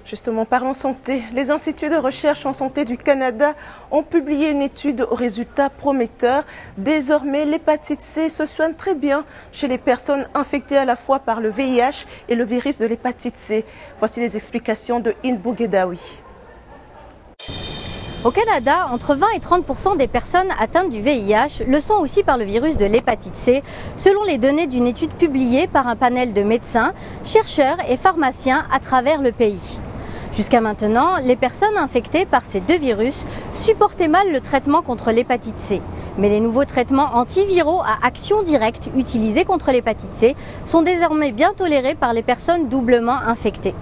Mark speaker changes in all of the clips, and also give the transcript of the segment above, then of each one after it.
Speaker 1: Justement, parlons santé. Les instituts de recherche en santé du Canada ont publié une étude aux résultats prometteurs. Désormais, l'hépatite C se soigne très bien chez les personnes infectées à la fois par le VIH et le virus de l'hépatite C. Voici les explications de Inbou Gedawi.
Speaker 2: Au Canada, entre 20 et 30% des personnes atteintes du VIH le sont aussi par le virus de l'hépatite C, selon les données d'une étude publiée par un panel de médecins, chercheurs et pharmaciens à travers le pays. Jusqu'à maintenant, les personnes infectées par ces deux virus supportaient mal le traitement contre l'hépatite C. Mais les nouveaux traitements antiviraux à action directe utilisés contre l'hépatite C sont désormais bien tolérés par les personnes doublement infectées.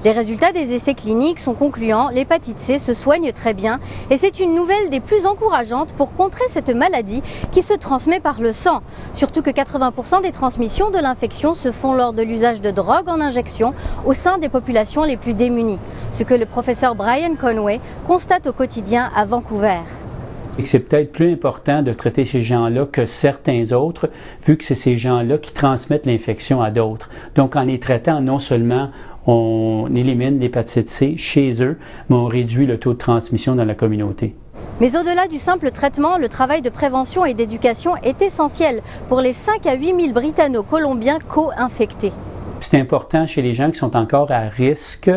Speaker 2: Les résultats des essais cliniques sont concluants, l'hépatite C se soigne très bien et c'est une nouvelle des plus encourageantes pour contrer cette maladie qui se transmet par le sang. Surtout que 80% des transmissions de l'infection se font lors de l'usage de drogues en injection au sein des populations les plus démunies. Ce que le professeur Brian Conway constate au quotidien à Vancouver.
Speaker 3: C'est peut-être plus important de traiter ces gens-là que certains autres, vu que c'est ces gens-là qui transmettent l'infection à d'autres. Donc en les traitant, non seulement on élimine l'hépatite C chez eux, mais on réduit le taux de transmission dans la communauté.
Speaker 2: Mais au-delà du simple traitement, le travail de prévention et d'éducation est essentiel pour les 5 à 8 000 Britanno-Colombiens co-infectés.
Speaker 3: C'est important chez les gens qui sont encore à risque,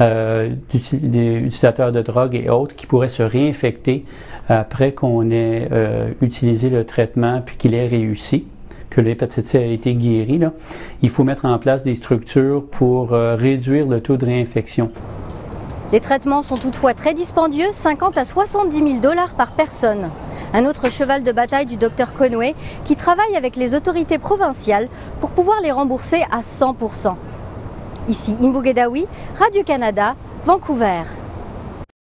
Speaker 3: des utilisateurs de drogue et autres, qui pourraient se réinfecter après qu'on ait utilisé le traitement puis qu'il ait réussi, que l'hépatite C a été guérie. Là. Il faut mettre en place des structures pour réduire le taux de réinfection.
Speaker 2: Les traitements sont toutefois très dispendieux, 50 à 70 000 $ par personne. Un autre cheval de bataille du Dr Conway qui travaille avec les autorités provinciales pour pouvoir les rembourser à 100%. Ici Inbou Gedawi, Radio-Canada, Vancouver.